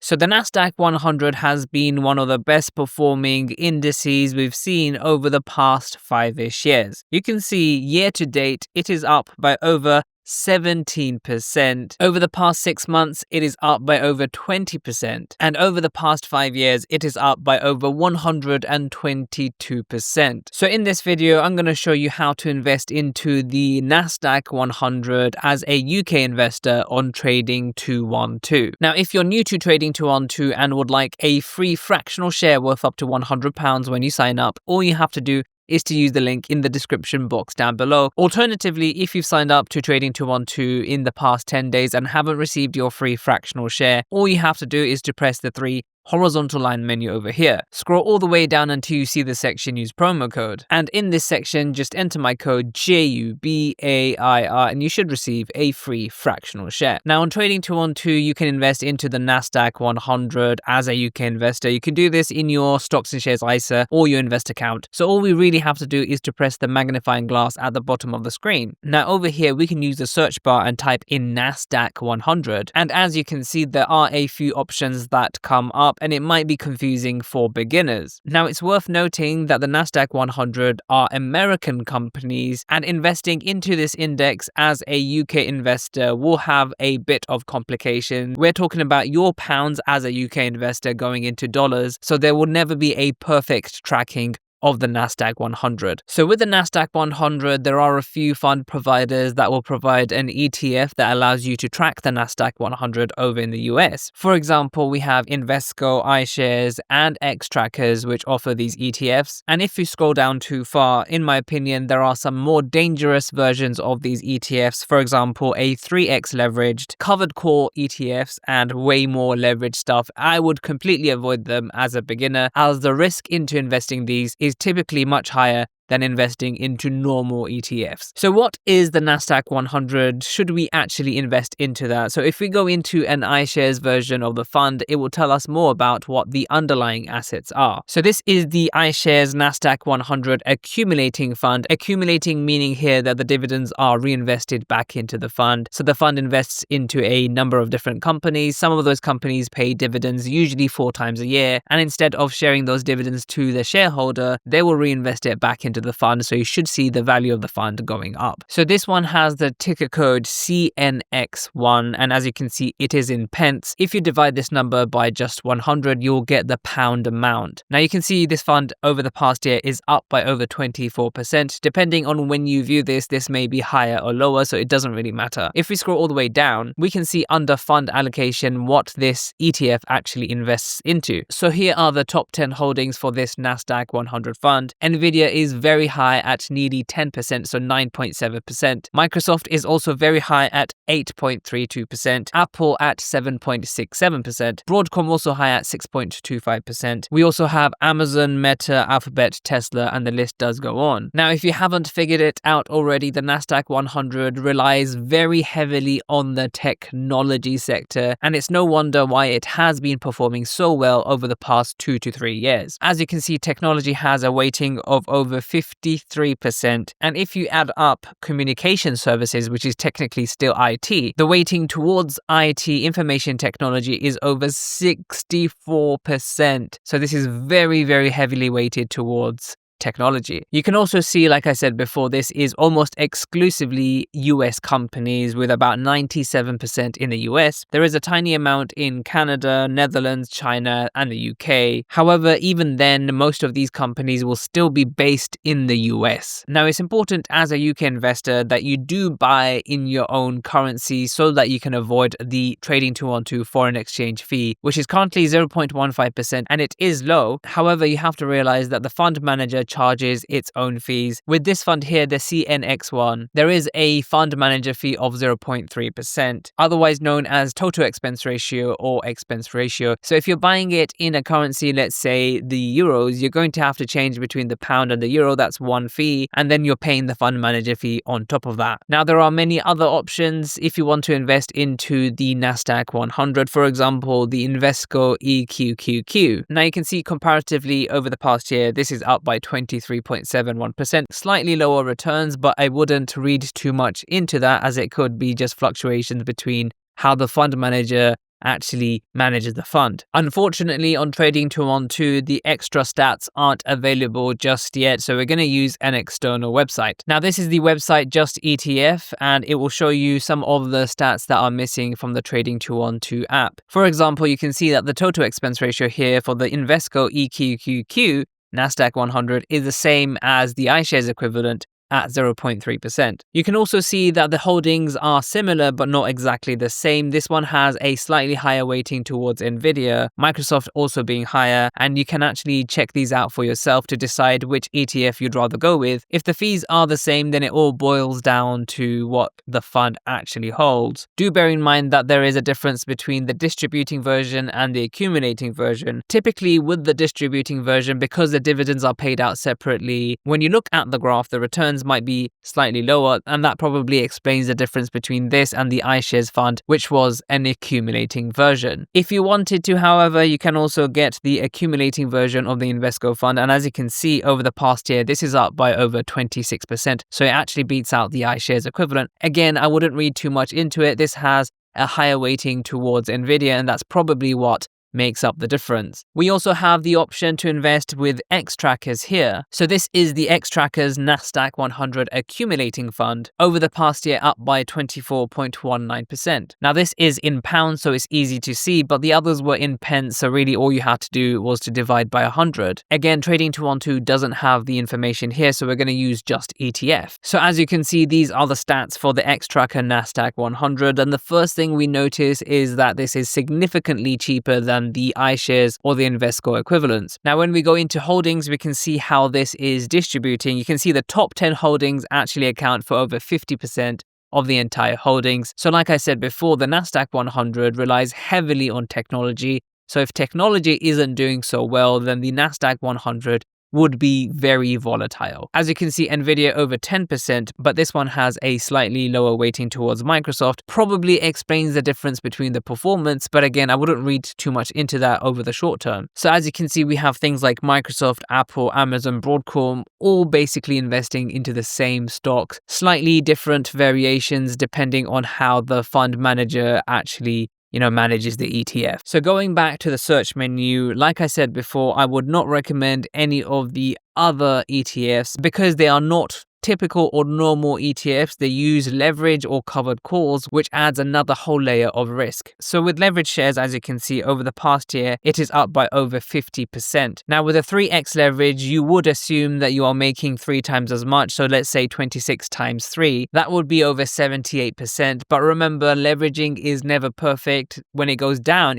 So the Nasdaq 100 has been one of the best performing indices we've seen over the past 5-ish years. You can see year to date, it is up by over 17%. Over the past 6 months, it is up by over 20%. And over the past 5 years, it is up by over 122%. So in this video, I'm going to show you how to invest into the Nasdaq 100 as a UK investor on Trading 212. Now, if you're new to Trading 212 and would like a free fractional share worth up to £100 when you sign up, all you have to do is to use the link in the description box down below. Alternatively, if you've signed up to Trading 212 in the past 10 days and haven't received your free fractional share, all you have to do is to press the 3 horizontal line menu over here. Scroll all the way down until you see the section use promo code. And in this section, just enter my code JUBAIR and you should receive a free fractional share. Now on Trading 212, you can invest into the Nasdaq 100 as a UK investor. You can do this in your Stocks and Shares ISA or your Invest account. So all we really have to do is to press the magnifying glass at the bottom of the screen. Now over here, we can use the search bar and type in Nasdaq 100. And as you can see, there are a few options that come up, and it might be confusing for beginners. Now, it's worth noting that the Nasdaq 100 are American companies, and investing into this index as a UK investor will have a bit of complication. We're talking about your pounds as a UK investor going into dollars, so there will never be a perfect tracking of the Nasdaq 100. So with the Nasdaq 100, there are a few fund providers that will provide an ETF that allows you to track the Nasdaq 100 over in the US. For example, we have Invesco, iShares, and Xtrackers, which offer these ETFs. And if you scroll down too far, in my opinion, there are some more dangerous versions of these ETFs. For example, a 3x leveraged covered call ETFs and way more leveraged stuff. I would completely avoid them as a beginner, as the risk into investing these is typically much higher than investing into normal ETFs. So what is the Nasdaq 100? Should we actually invest into that? So if we go into an iShares version of the fund, it will tell us more about what the underlying assets are. So this is the iShares Nasdaq 100 accumulating fund. Accumulating meaning here that the dividends are reinvested back into the fund. So the fund invests into a number of different companies. Some of those companies pay dividends usually 4 times a year. And instead of sharing those dividends to the shareholder, they will reinvest it back into the fund, so you should see the value of the fund going up. So this one has the ticker code CNX1, and as you can see, it is in pence. If you divide this number by just 100, you'll get the pound amount. Now you can see this fund over the past year is up by over 24%. Depending on when you view this, this may be higher or lower, so it doesn't really matter. If we scroll all the way down, we can see under fund allocation what this ETF actually invests into. So here are the top 10 holdings for this Nasdaq 100 fund. Nvidia is very high at nearly 10%, so 9.7%. Microsoft is also very high at 8.32%. Apple at 7.67%. Broadcom also high at 6.25%. We also have Amazon, Meta, Alphabet, Tesla, and the list does go on. Now, if you haven't figured it out already, the Nasdaq 100 relies very heavily on the technology sector, and it's no wonder why it has been performing so well over the past 2 to 3 years. As you can see, technology has a weighting of over 53%. And if you add up communication services, which is technically still IT, the weighting towards IT, information technology, is over 64%. So this is very, very heavily weighted towards technology. You can also see, like I said before, this is almost exclusively US companies with about 97% in the US. There is a tiny amount in Canada, Netherlands, China, and the UK. However, even then, most of these companies will still be based in the US. Now, it's important as a UK investor that you do buy in your own currency so that you can avoid the Trading 212 foreign exchange fee, which is currently 0.15%, and it is low. However, you have to realize that the fund manager charges its own fees. With this fund here, the CNX1, there is a fund manager fee of 0.3%, otherwise known as total expense ratio or expense ratio. So if you're buying it in a currency, let's say the euros, you're going to have to change between the pound and the euro. That's one fee, and then you're paying the fund manager fee on top of that. Now, there are many other options if you want to invest into the Nasdaq 100, for example, the Invesco EQQQ. Now, you can see comparatively over the past year, this is up by 23.71%, slightly lower returns, but I wouldn't read too much into that, as it could be just fluctuations between how the fund manager actually manages the fund. Unfortunately, on Trading 212, the extra stats aren't available just yet, so we're going to use an external website. Now, this is the website Just ETF, and it will show you some of the stats that are missing from the Trading 212 app. For example, you can see that the total expense ratio here for the Invesco EQQQ Nasdaq 100 is the same as the iShares equivalent at 0.3%. You can also see that the holdings are similar but not exactly the same. This one has a slightly higher weighting towards Nvidia, Microsoft also being higher, and you can actually check these out for yourself to decide which ETF you'd rather go with. If the fees are the same, then it all boils down to what the fund actually holds. Do bear in mind that there is a difference between the distributing version and the accumulating version. Typically with the distributing version, because the dividends are paid out separately, when you look at the graph, the returns might be slightly lower, and that probably explains the difference between this and the iShares fund, which was an accumulating version. If you wanted to, however, you can also get the accumulating version of the Invesco fund, and as you can see over the past year, this is up by over 26%, so it actually beats out the iShares equivalent. Again, I wouldn't read too much into it. This has a higher weighting towards Nvidia, and that's probably what makes up the difference. We also have the option to invest with Xtrackers here. So this is the Xtrackers Nasdaq 100 accumulating fund, over the past year up by 24.19%. Now this is in pounds, so it's easy to see, but the others were in pence, so really all you had to do was to divide by 100. Again, Trading 212 doesn't have the information here, so we're going to use just ETF. So as you can see, these are the stats for the Xtracker Nasdaq 100, and the first thing we notice is that this is significantly cheaper than the iShares or the Invesco equivalents. Now, when we go into holdings, we can see how this is distributing. You can see the top 10 holdings actually account for over 50% of the entire holdings. So like I said before, the Nasdaq 100 relies heavily on technology. So if technology isn't doing so well, then the Nasdaq 100 would be very volatile. As you can see, Nvidia over 10%, but this one has a slightly lower weighting towards Microsoft. Probably explains the difference between the performance, but again, I wouldn't read too much into that over the short term. So as you can see, we have things like Microsoft, Apple, Amazon, Broadcom, all basically investing into the same stocks. Slightly different variations depending on how the fund manager actually manages the ETF. So going back to the search menu, like I said before, I would not recommend any of the other ETFs because they are not typical or normal ETFs. They use leverage or covered calls, which adds another whole layer of risk. So with leverage shares, as you can see over the past year, it is up by over 50%. Now with a 3x leverage, you would assume that you are making 3 times as much. So let's say 26 times 3, that would be over 78%. But remember, leveraging is never perfect. When it goes down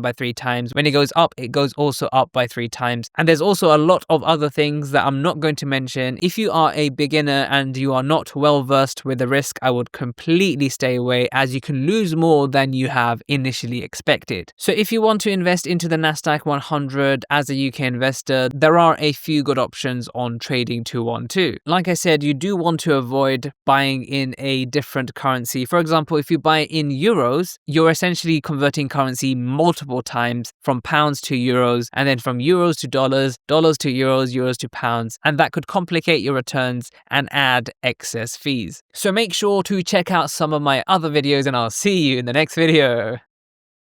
by 3 times. When it goes up, it goes also up by 3 times. And there's also a lot of other things that I'm not going to mention. If you are a beginner and you are not well versed with the risk, I would completely stay away, as you can lose more than you have initially expected. So if you want to invest into the Nasdaq 100 as a UK investor, there are a few good options on Trading 212. Like I said, you do want to avoid buying in a different currency. For example, if you buy in euros, you're essentially converting currency multiple times from pounds to euros, and then from euros to dollars, dollars to euros, euros to pounds, and that could complicate your returns and add excess fees. So make sure to check out some of my other videos, and I'll see you in the next video.